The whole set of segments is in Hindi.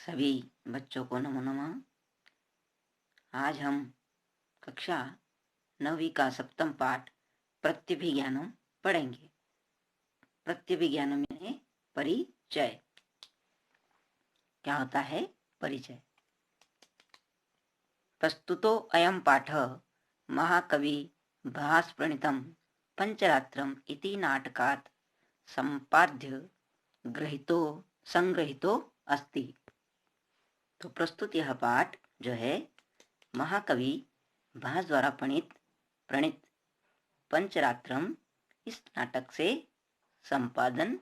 सभी बच्चों को नमो नमः। आज हम कक्षा 9वीं का 7वां पाठ प्रत्यभिज्ञानम पढ़ेंगे। प्रत्यभिज्ञानम यानी परिचय। क्या होता है परिचय? प्रस्तुतो अयम पाठः महाकवि भास प्रणीतम पंचरात्रम इति नाटकात् संपाद्य ग्रहितो संग्रहितो अस्ति। तो प्रस्तुत यह पाठ जो है महाकवि भास द्वारा प्रणीत पंचरात्रम इस नाटक से संपादन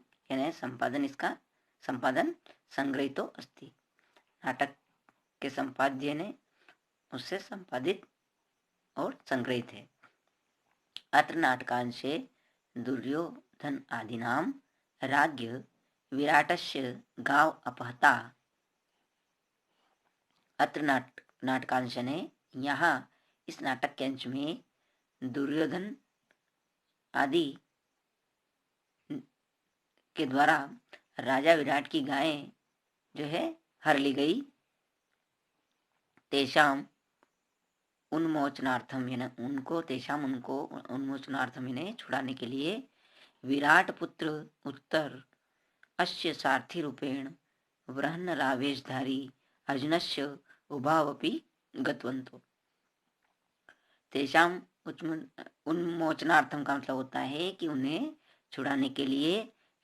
इसका संपादन संग्रहितो अस्ति। नाटक के संपाद्य ने उससे संपादित और संग्रहित है। अत्र नाटकांशे दुर्योधन आदिनाम राज्ञ विराटस्य गाव अपहता। अत्र नाटकांश ने यहाँ इस नाटक के अंश में दुर्योधन आदि के द्वारा राजा विराट की गायें जो है हर ली गई। तेषाम उन्मोचनार्थम उनको उन्मोचनार्थम इन्हें छुड़ाने के लिए विराट पुत्र उत्तर अस्य सारथी रूपेण बृहन्नलावेशधारी अर्जुनस्य उभावपि गतवन्तो। तेषाम उन्मोचनार्थम का मतलब होता है कि उन्हें छुड़ाने के लिए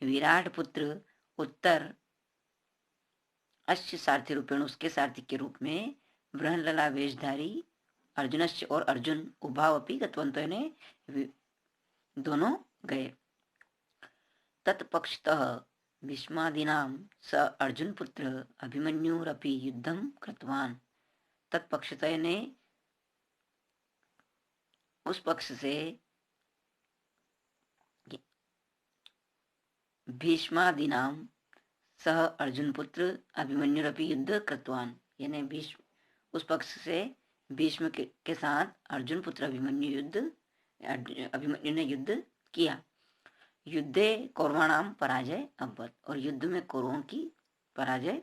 विराट पुत्र उत्तर अश्य सारथी रूपेण उसके सारथी के रूप में बृहन्नला वेशधारी अर्जुनस्य और अर्जुन उभावपि गतवन्तो ने दोनों गए। तत्पक्षतः भीष्मादीनां स अर्जुन पुत्र अभिमन्युरपि युद्धं कृतवान। तत्पक्षतः ने उस पक्ष से भीष्मादीनां सह अर्जुन पुत्र अभिमन्युरपि युद्ध कृतवान, यानी भीष्म उस पक्ष से भीष्म के साथ अर्जुन पुत्र अभिमन्यु ने युद्ध किया। युद्धे कौरवाणाम पराजय अभवत, और युद्ध में कौरवों की पराजय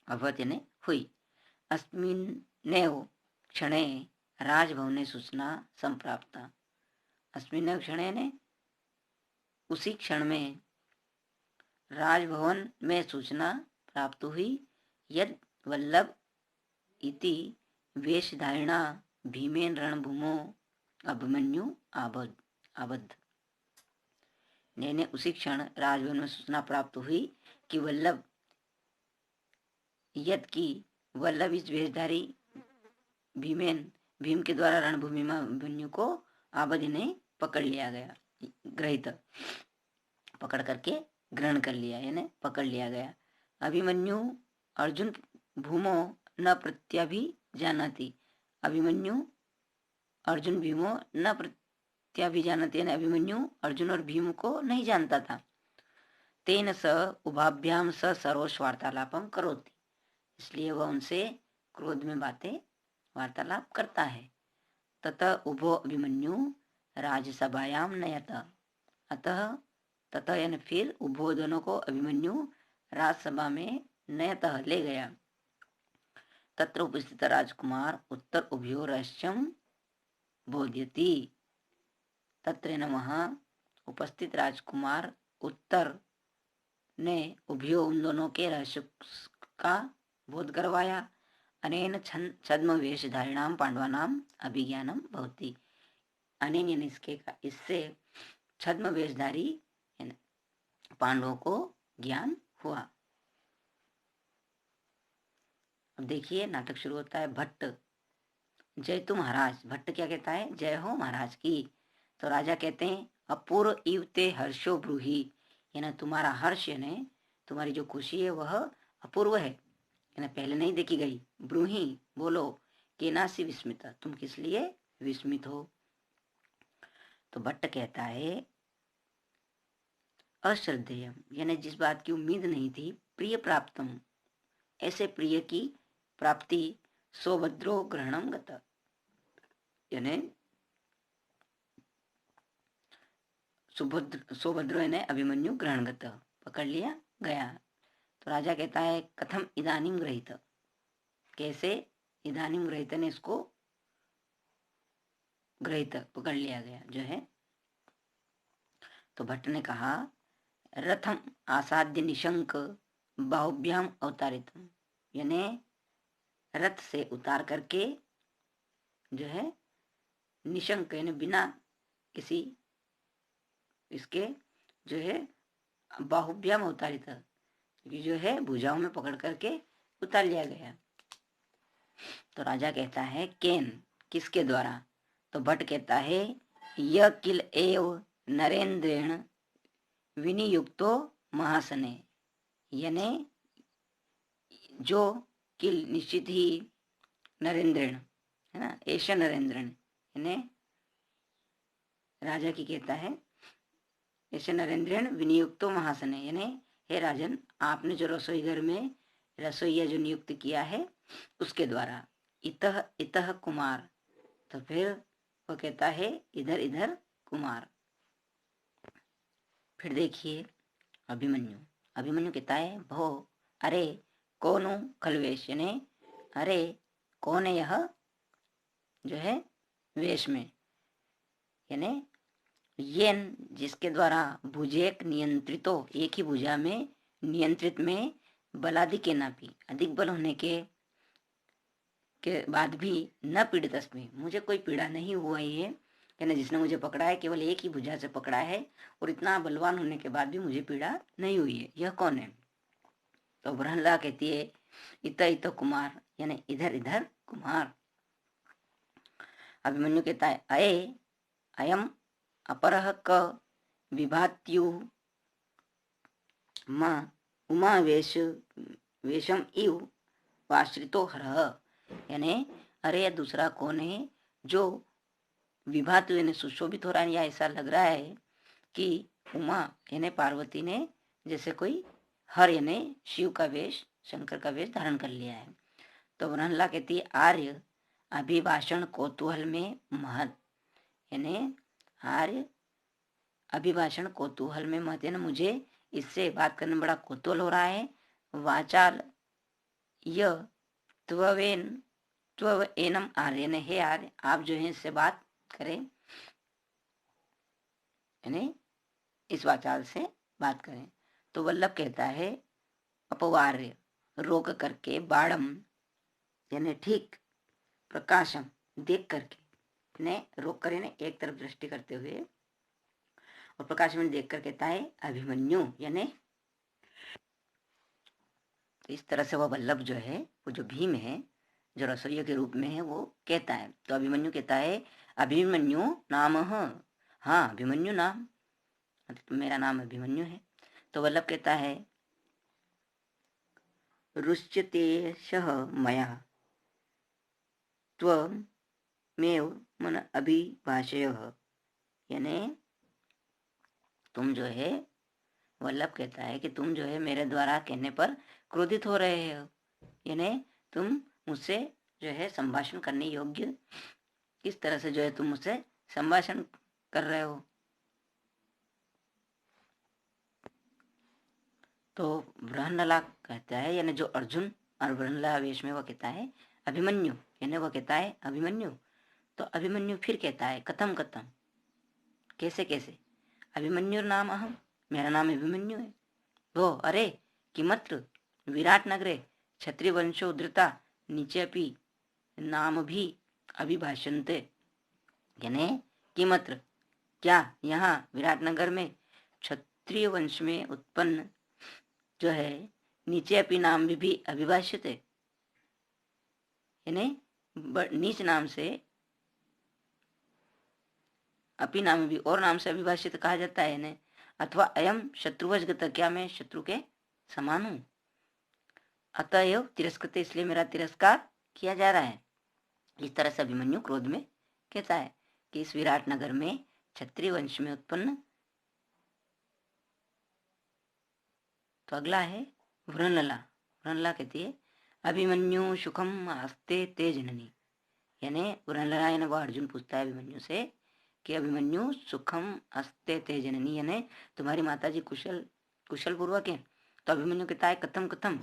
अभवत यानी हुई। अस्मिन्नेव क्षणे राजभवने सूचना संप्राप्ता। अस्मिन्नेव क्षणे ने उसी क्षण में राजभवन में सूचना प्राप्त हुई। यद वल्लभ इति वेशधारिणा भीमेन रणभूमो अभिमन्यु आबद्ध। ने उसी क्षण राजभवन में सूचना प्राप्त हुई कि वल्लभ इस वेशधारी भीम के द्वारा रणभूमि में अभिमन्यु को आबद्ध ने पकड़ लिया गया। ग्रहित पकड़ करके ग्रहण कर लिया यानी पकड़ लिया गया। अभिमन्यु अर्जुन भूमो न प्रत्याभिजानति। अभिमन्यु अर्जुन भीमो न प्रत्याभिजानति यानी अभिमन्यु अर्जुन और भीम को नहीं जानता था। तेन स उभाभ्याम स सरोष वार्तालापम करोति, इसलिए वह उनसे क्रोध में बातें वार्तालाप करता है। ततः उभो अभिमन्यु राजसभायाम नयत। ततः यानी फिर उभो दोनों को अभिमन्यु राजसभा में नयतः ले गया। तत्र उपस्थित राजकुमार उत्तर उभयो रहस्यम बोध्यति। तत्र नमः उपस्थित राजकुमार उत्तर ने उभयो उन दोनों के रहस्य का बोध करवाया। अनेन छद्म वेशधारिणाम पांडवानाम अभिज्ञानम भवति। अनेन यानी इससे छद्म वेशधारी पांडवों को ज्ञान हुआ। अब देखिए नाटक शुरू होता है। भट्ट जय तु महाराज। भट्ट क्या कहता है? जय हो महाराज की। तो राजा कहते हैं अपूर्व इव ते हर्षो ब्रूहि, यानी तुम्हारा हर्ष यानी तुम्हारी जो खुशी है वह अपूर्व है, यानी पहले नहीं देखी गई। ब्रूहि बोलो, केनासी विस्मित, तुम किस लिए विस्मित हो? तो भट्ट कहता है अश्रद्धेयम, यानी जिस बात की उम्मीद नहीं थी, प्रिय प्राप्तम, ऐसे प्रिय की प्राप्ति, सौभद्रो ग्रहणम गत, यानी सौभद्रो यानी अभिमन्यु ग्रहणगत पकड़ लिया गया। तो राजा कहता है कथम इदानीम गृहीत, कैसे इदानीम गृहीत ने इसको गृहीत पकड़ लिया गया जो है। तो भट्ट ने कहा रथम आसाद्य निशंक बाहुभ्याम अवतारितम, यानी रथ से उतार करके जो है निशंक यानी बिना किसी इसके जो है बाहुभ्याम अवतारित, जो है भुजाओं में पकड़ करके उतार लिया गया। तो राजा कहता है केन, किसके द्वारा? तो भट्ट कहता है य किल एव नरेंद्रेण विनियुक्तो महासने, यानी जो किल निश्चित ही नरेंद्रेण है ना, ऐसा नरेंद्रन यानी राजा की कहता है ऐसे नरेंद्रन विनियुक्तो महासने, यानी हे राजन आपने जो रसोई घर में रसोईया जो नियुक्त किया है उसके द्वारा। इतः इतः कुमार, तो फिर वो कहता है इधर इधर कुमार। फिर देखिए अभिमन्यु, अभिमन्यु कहता है भो अरे कौनो खलवेश, यानी अरे कौन है यह जो है वेश में, यानी येन जिसके द्वारा भुजेक नियंत्रितो, एक ही भुजा में नियंत्रित में बलादि के नापी, अधिक बल होने के बाद भी न पीड़ित अस्मि, मुझे कोई पीड़ा नहीं हुआ है, यानी जिसने मुझे पकड़ा है केवल एक ही भुजा से पकड़ा है और इतना बलवान होने के बाद भी मुझे पीड़ा नहीं हुई है, यह कौन है? तो ब्रह्मला कहती है इत इत कुमार, यानी इधर इधर कुमार। अभिमन्यु कहता है अये अयम अपरः क विभात्यु उमा वेशम इव वाश्रितो हरः, यानी अरे यह दूसरा कौन है जो विभात यानी सुशोभित हो रहा है, या ऐसा लग रहा है कि उमा यानी पार्वती ने जैसे कोई हर यानी शिव का वेश शंकर का वेश धारण कर लिया है। तो ब्रह्मला कहती है आर्य अभिभाषण कौतूहल में महत, यानी आर्य अभिभाषण कौतूहल में महत, यानी मुझे इससे बात करने में बड़ा कौतूहल हो रहा है। वाचाल य त्व एनम आर्य ने, हे आर्य आप जो है इससे बात करें, यानी इस वाचाल से बात करें। तो वल्लभ कहता है अपवार्य रोक करके, बाड़म यानी ठीक, प्रकाशम देख करके, ने रोक करे ने एक तरफ दृष्टि करते हुए, और प्रकाश में देख कर कहता है अभिमन्यु, यानी इस तरह से वह वल्लभ जो है वो जो भीम है जो रसोइया के रूप में है वो कहता है। तो अभिमन्यु कहता है अभिमन्यु नाम, हाँ अभिमन्यु नाम, तो मेरा नाम अभिमन्यु है। तो वल्लभ कहता है रुच्यतेशः मया त्वमेव मन अभिभाषयः, यानी तुम जो है, वल्लभ कहता है कि तुम जो है मेरे द्वारा कहने पर क्रोधित हो रहे हो, यानी तुम मुझसे जो है संभाषण करने योग्य, किस तरह से जो है तुम मुझसे संभाषण कर रहे हो। तो बृहन्नला कहता है, यानी जो अर्जुन और बृहन्नला वेश में वो कहता है अभिमन्यु, यानी वो कहता है अभिमन्यु। तो अभिमन्यु फिर कहता है कथम कथम, कैसे कैसे? अभिमन्यु नाम अहम, मेरा नाम अभिमन्यु है। वो अरे किमत्र विराट नगरे क्षत्रिय वंशो उद्धृता नीचे अपि नाम भी अभिभाषन्ते, यानी किमत्र क्या यहाँ विराट नगर में क्षत्रिय वंश में उत्पन्न जो है नीचे अपि नाम भी अभिभाषित है, यानी नीच नाम से अपि नाम भी और नाम से अभिभाषित कहा जाता है, यानी अथवा अयम शत्रुवशगत, क्या मैं शत्रु के समान हूं, अतएव तिरस्कृत, इसलिए मेरा तिरस्कार किया जा रहा है। इस तरह से अभिमन्यु क्रोध में कहता है कि इस विराट नगर में क्षत्रिय वंश में उत्पन्न। तो अगला है वृणला। वृणला कहती है अभिमन्यु सुखम आस्ते ते जननी, यानी वृणला यानी वह अर्जुन पूछता है अभिमन्यु से कि अभिमन्यु सुखम अस्ते ते जननी, यानी तुम्हारी माताजी कुशल पूर्वक है, तो अभिमन्यु कहता है कथम कथम,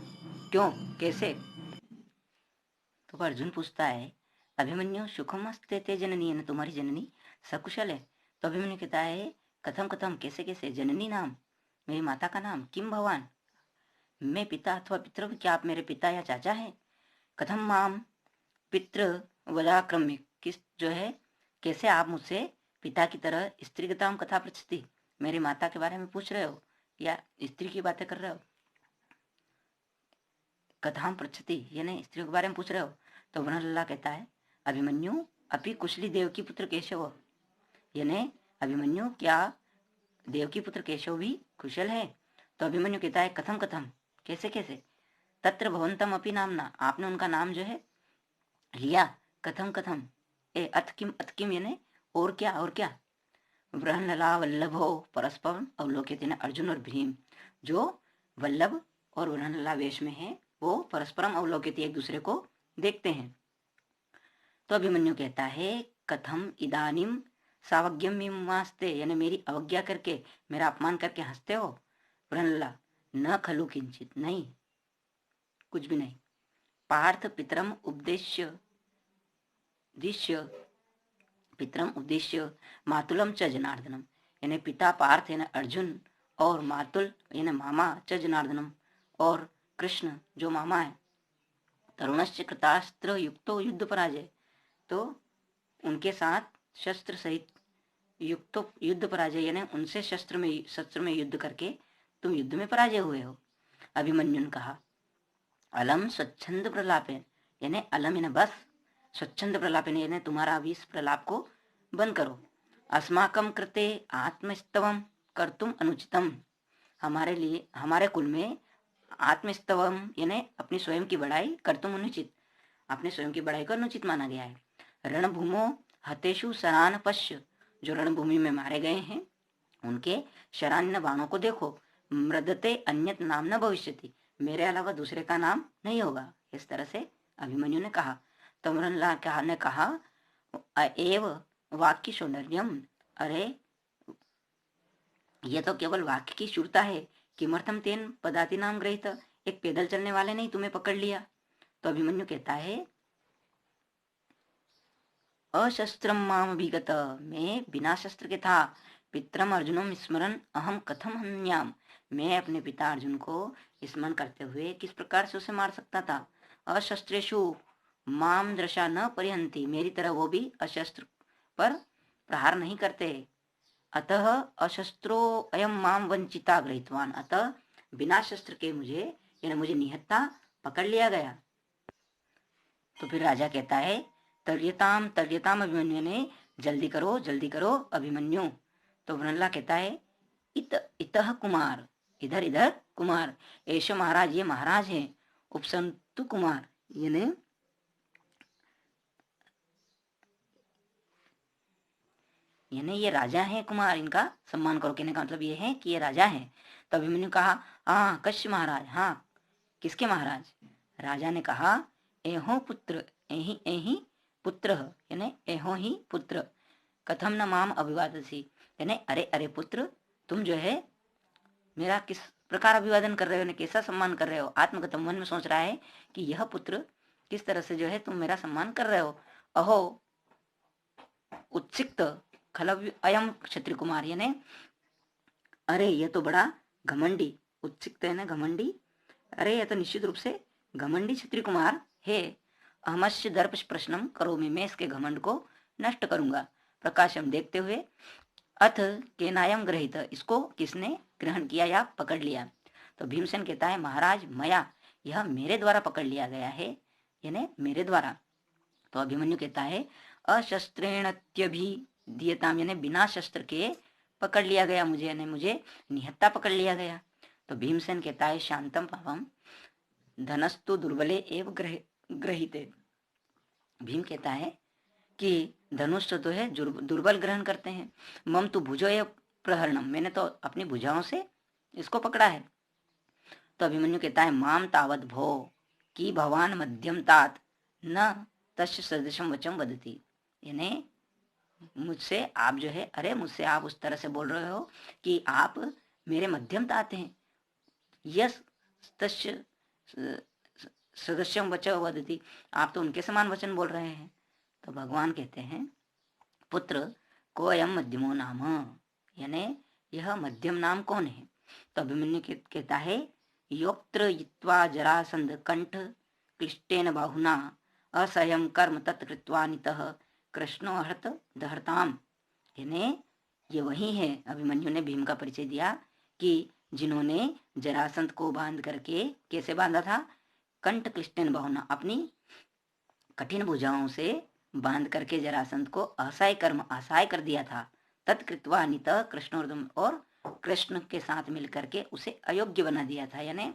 क्यों, कैसे। तो अर्जुन पूछता है अभिमन्यु सुखमस्ते ते जननी, है तुम्हारी जननी सकुशल है। तो अभिमन्यु कहता है कथम कथम, कैसे कैसे, जननी नाम, मेरी माता का नाम, किम भगवान, मैं पिता अथवा पितृ, क्या आप मेरे पिता या चाचा है। कथम माम पितृ वदाक्रम्य, किस जो है कैसे आप मुझसे पिता की तरह स्त्रीगताम कथा पृच्छति, मेरी माता के बारे में पूछ रहे हो या स्त्री की बातें कर रहे हो। कथाम पृच्छति यानी स्त्रियों के बारे में पूछ रहे हो। तो ब्रह्मलल्ला कहता है अभिमन्यु अपि कुशली देवकी पुत्र केशव, यानी अभिमन्यु क्या देवकी पुत्र केशव भी कुशल है। तो अभिमन्यु कहता है कथम कथम, कैसे कैसे, तत्र भवंतम अपि नामना, आपने उनका नाम जो है लिया, कथम कथम, ए अथ किम यानी और क्या और क्या। ब्रह्मलला वल्लभो परस्पर अवलोकित, अर्जुन और भीम जो वल्लभ और ब्रह्मलला वेश में है वो परस्परम अवलोकित, एक दूसरे को देखते हैं। तो अभिमन्यु कहता है कथम इदानीम सावज्ञम मीमास्ते, यानी मेरी अवज्ञा करके, मेरा अपमान करके हंसते हो। ब्रह्मलला न खलु किंचित, नहीं कुछ भी नहीं। पार्थ पितरम उपदेश्य पितरम उद्देश्य मातुलम च जनार्दनम, यानी पिता पार्थ यानी अर्जुन और मातुल यानी मामा च जनार्दनम और कृष्ण जो मामा है। तरुणस्य कृतास्त्र युक्तो युद्ध पराजय, तो उनके साथ शस्त्र सहित युक्त युद्ध पराजय, यानी उनसे शस्त्र में युद्ध करके तुम युद्ध में पराजय हुए हो। अभिमन्यु ने कहा अलम स्वच्छंद प्रलापेन, यानी अलम यानी बस, स्वच्छंद प्रलापेन यानी तुम्हारा अभी इस प्रलाप को बंद करो। अस्माकम कृते आत्मस्तवम कर्तुम अनुचितम, हमारे लिए हमारे कुल में आत्मस्तवम यानी अपनी स्वयं की बड़ाई कर्तुम अनुचित, अपने स्वयं की बड़ाई को अनुचित माना गया है। रणभूमो हतेषु शरान पश्य, जो रणभूमि में मारे गए हैं उनके शरान्य बाणों को देखो। मृदते अन्यत नाम न भविष्यति, मेरे अलावा दूसरे का नाम नहीं होगा, इस तरह से अभिमन्यु ने कहा। तो ब्रह्मलल्ला ने कहा एव वाक्य सौंदर्यम, अरे यह तो केवल वाक्य की शुद्धता है। किमर्थम तेन पदाति नाम ग्रहित, एक पैदल चलने वाले ने तुम्हें पकड़ लिया। तो अभिमन्यु कहता है अशस्त्रम माम अभिगत, मैं बिना शस्त्र के था। पितरम अर्जुनम स्मरण अहम कथम हन्याम, मैं अपने पिता अर्जुन को स्मरण करते हुए किस प्रकार से उसे मार सकता था। अशस्त्रेषु माम दृशा न परिहंती, मेरी तरह वो भी अशस्त्र पर प्रहार नहीं करते। अतः अशस्त्रो अयम माम वंचिता गृहीतवान, अतः बिना शस्त्र के मुझे यानी मुझे निहत्ता पकड़ लिया गया। तो फिर राजा कहता है तर्यताम तर्यताम अभिमन्यु ने जल्दी करो अभिमन्यु। तो ब्रह्मलल्ला कहता है इतः कुमार, इधर इधर कुमार, ऐश महाराज ये महाराज है, उपसंतु कुमार यानी ये राजा है कुमार, इनका सम्मान करो। कहने का मतलब ये है कि ये राजा है। तो अभिमन्यु कहा हाँ कश्य महाराज, हाँ किसके महाराज। राजा ने कहा एहो पुत्र, एही पुत्र यानी एहो ही पुत्र, कथम न माम अभिवादसी, यानी अरे अरे पुत्र तुम जो है मेरा किस प्रकार अभिवादन कर रहे हो, कैसा सम्मान कर रहे हो। आत्मगतम मन में सोच रहा है कि यह पुत्र किस तरह से जो है तुम मेरा सम्मान कर रहे हो। अहो उत्सिक्त खलव्य अयम क्षत्रिय कुमार, यानी अरे ये तो बड़ा घमंडी, उत्सिक्त है ना घमंडी, अरे ये तो निश्चित रूप से घमंडी क्षत्रिय कुमार है। अहमस्य दर्प प्रश्नम करो, मैं इसके घमंड को नष्ट करूंगा। प्रकाशम देखते हुए अथ केनायम ग्रहित, इसको किसने ग्रहण किया या पकड़ लिया। तो भीमसेन कहता है महाराज मया, यह मेरे द्वारा पकड़ लिया गया है, यानी मेरे द्वारा। तो अभिमन्यु कहता है अशस्त्रेणत्यभिधीयताम, यानी बिना शस्त्र के पकड़ लिया गया मुझे, यानी मुझे निहत्ता पकड़ लिया गया। तो भीमसेन कहता है शांतम पावम धनस्तु दुर्बले एव ग्रहीते, भीम कहता है कि धनुष तो है दुर्बल ग्रहण करते हैं। मम तो भुजो एव प्रहरणम, मैंने तो अपनी भुजाओं से इसको पकड़ा है। तो अभिमन्यु कहता है माम तावत भो कि भगवान मध्यम तात न तस्य सदृशम वचम वदती, यानी मुझसे आप जो है, अरे मुझसे आप उस तरह से बोल रहे हो कि आप मेरे मध्यम तात हैं, यस तस्य सदस्यम वच वदति, आप तो उनके समान वचन बोल रहे हैं। तो भगवान कहते हैं पुत्र कोयम मध्यमो नाम, यानी यह मध्यम नाम कौन है। तो अभिमन्यु कहता है योक्त्र यित्वा जरासंध कंठ क्लिष्टेन बाहुना असह्यम कर्म तत्कृत्वा नितः कृष्णो हर्त दहर्ताम, यानी ये वही है। अभिमन्यु ने भीम का परिचय दिया कि जिन्होंने जरासंध को बांध करके, कैसे बांधा था, कंठ क्लिष्टेन बाहुना, अपनी कठिन भुजाओं से बांध करके जरासंध को असहाय कर्म असहाय कर दिया था। तत्कृत्वा नितः कृष्ण, और कृष्ण के साथ मिलकर के उसे अयोग्य बना दिया था, यानी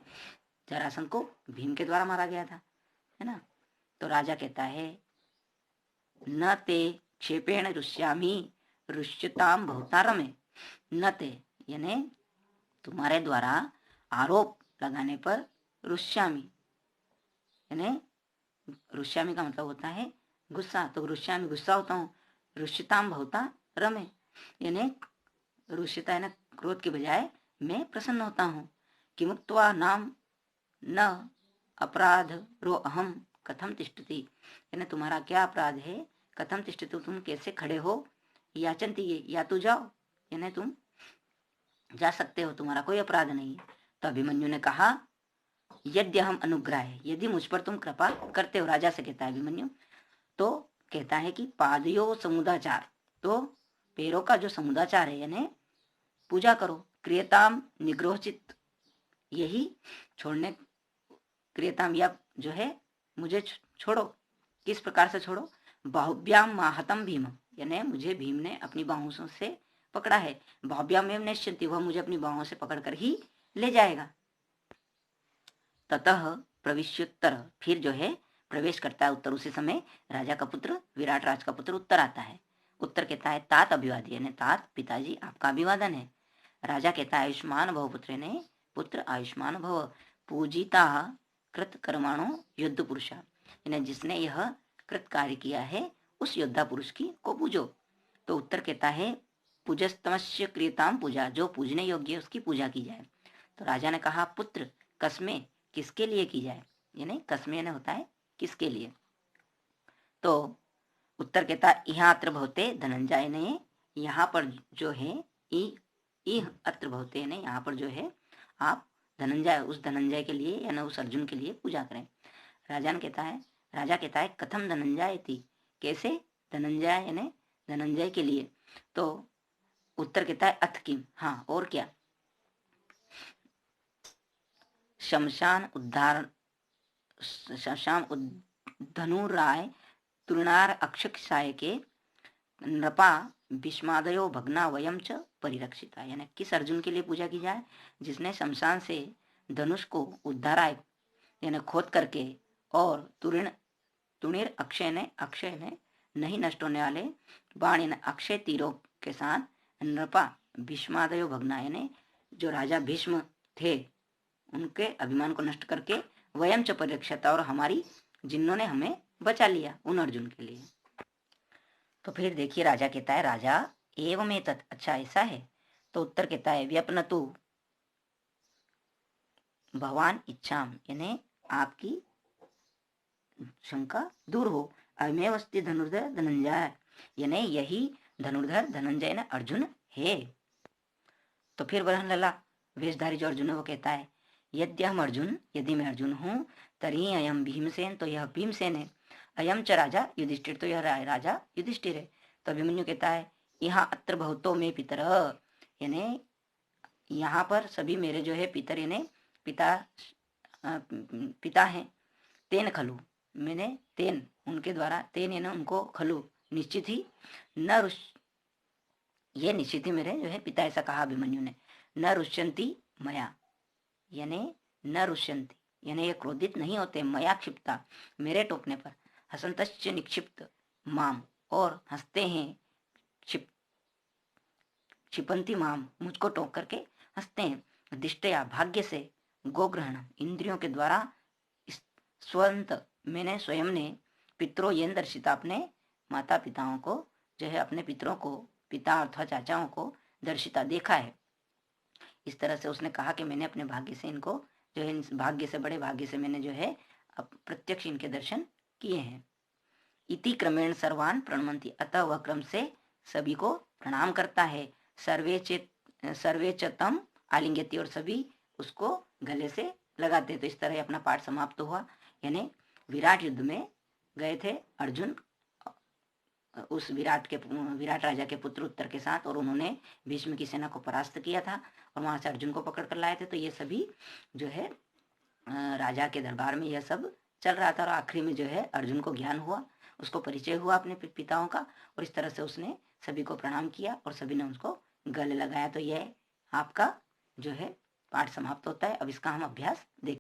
जरासंध को भीम के द्वारा मारा गया था, है ना। तो राजा कहता है न ते क्षेपेण रुष्यामि रुष्यताम बहुतारमे, न ते यानी तुम्हारे द्वारा आरोप लगाने पर, रुष्यामि यानी रुष्यामि का मतलब होता है गुस्सा, तो रुष्यामि गुस्सा होता हूँ, रुष्यताम बहुता रमे यानी रुष्यता है ना क्रोध के बजाय मैं प्रसन्न होता हूँ। किमुक्त्वा नाम न अपराध रो अहम कथम तिष्ठति, यानी तुम्हारा क्या अपराध है, कथम तिष्ठति तुम कैसे खड़े हो, याचंती या तो जाओ, यानी तुम जा सकते हो, तुम्हारा कोई अपराध नहीं है। तो अभिमन्यु ने कहा यद्य हम अनुग्रह है, यदि मुझ पर तुम कृपा करते हो, राजा से कहता है अभिमन्यु। तो कहता है कि पादयो समुदाचार, तो पैरों का जो समुदाचार है यानी पूजा करो, क्रियताम निग्रहोचित, यही छोड़ने, क्रियताम या जो है मुझे छोड़ो, किस प्रकार से छोड़ो, बाहुभ्याम माहतम भीम, यानी मुझे भीम ने अपनी बाहों से पकड़ा है, बाहुभ्याम एवं निश्चिंती, वह मुझे अपनी बाहों से पकड़कर ही ले जाएगा। ततः प्रविश्योत्तर, फिर जो है प्रवेश करता है उत्तर, उसी समय राजा का पुत्र, विराट राज का पुत्र उत्तर आता है। उत्तर कहता है तात अभिवादी, यानी तात पिताजी आपका अभिवादन है। राजा कहता है आयुष्मान भव पुत्र, ने पुत्र आयुष्मान भव, पूजिता कृत कर्माणो युद्ध पुरुषा, यानी जिसने यह कृत कार्य किया है उस योद्धा पुरुष की को पूजो। तो उत्तर कहता है पूजस्तमस्य क्रियताम पूजा, जो पूजने योग्य है उसकी पूजा की जाए। तो राजा ने कहा पुत्र कस्मे, किसके लिए की जाए, यानी कस्मे ने होता है किसके लिए। तो उत्तर कहता है यहाँ अत्र भवते धनंजय ने, यहाँ पर जो है अत्र भवते ने, यहाँ पर जो है आप धनंजय, उस धनंजय के लिए यानी उस अर्जुन के लिए पूजा करें। राजा कहता है कथम धनंजय थी, कैसे धनंजय यानी धनंजय के लिए। तो उत्तर कहता है अथ किम, हाँ और क्या, शमशान धनुराय तुरनार अक्षक्षाय के नृपा भीष्मादयो भगना वयम च परिरक्षिता, यानी किस अर्जुन के लिए पूजा की जाए, जिसने शमशान से धनुष को उद्धाराय यानी खोद करके, और तुणिर अक्षय ने नहीं नष्ट होने वाले बाण यानी अक्षय तीरों के साथ नृपा भीष्मादयो भगना, यानी जो राजा भीष्म थे उनके अभिमान को नष्ट करके, वयम च परिरक्षिता, और हमारी जिन्होंने हमें बचा लिया उन अर्जुन के लिए। तो फिर देखिए राजा कहता है राजा एवं एतत्, अच्छा ऐसा है। तो उत्तर कहता है व्यपनतु भगवान इच्छाम, यानी आपकी शंका दूर हो, अमेव अस्ति धनुर्धर धनंजय, यानी यही धनुर्धर धनंजय ने अर्जुन है। तो फिर वरन लला वेशधारी जो अर्जुन है वो कहता है यद्यहम अर्जुन, यदि मैं अर्जुन हूँ, तरी अयम भीमसेन, तो यह भीमसेन है, अयम च राजा युधिष्ठिर, तो यह राजा युधिष्ठिर है। तो अभिमन्यु कहता है यहाँ अत्र बहुतो में पितर, यानी यहाँ पर सभी मेरे जो है पितर यानी पिता हैं, तेन खलु, मैंने तेन उनके द्वारा, तेन यानी उनको, खलु निश्चित ही, न रुष, ये निश्चित ही मेरे जो है पिता, ऐसा कहा अभिमन्यु ने, न रुष्यंती मया, यानी न रुष्यंती यानी ये क्रोधित नहीं होते, मया क्षिप्ता, मेरे टोकने पर, हसंतश्च निक्षिप्त माम, और हंसते हैं, क्षिपंती माम, मुझको टोक करके हंसते हैं, दिष्टया भाग्य से, गोग्रहण इंद्रियों के द्वारा, स्वंत मैंने स्वयं ने, पितरों ये दर्शिता, अपने माता पिताओं को जो है, अपने पितरों को, पिता अथवा चाचाओं को दर्शिता देखा है। इस तरह से उसने कहा कि मैंने अपने भाग्य से इनको जो है भाग्य से बड़े भाग्य से मैंने जो है प्रत्यक्ष इनके दर्शन किए हैं। इति क्रमेण सर्वान प्रणमंती, अतः वह क्रम से सभी को प्रणाम करता है। सर्वे चतम आलिंगति, और सभी उसको गले से लगाते। तो इस तरह अपना पाठ समाप्त हुआ। यानी विराट युद्ध में गए थे अर्जुन उस विराट राजा के पुत्र उत्तर के साथ, और उन्होंने भीष्म की सेना को परास्त किया था और वहां से अर्जुन को पकड़ कर लाए थे। तो ये सभी जो है राजा के दरबार में यह सब चल रहा था, और आखिरी में जो है अर्जुन को ज्ञान हुआ, उसको परिचय हुआ अपने पिताओं का, और इस तरह से उसने सभी को प्रणाम किया और सभी ने उसको गले लगाया। तो यह आपका जो है पाठ समाप्त होता है। अब इसका हम अभ्यास देख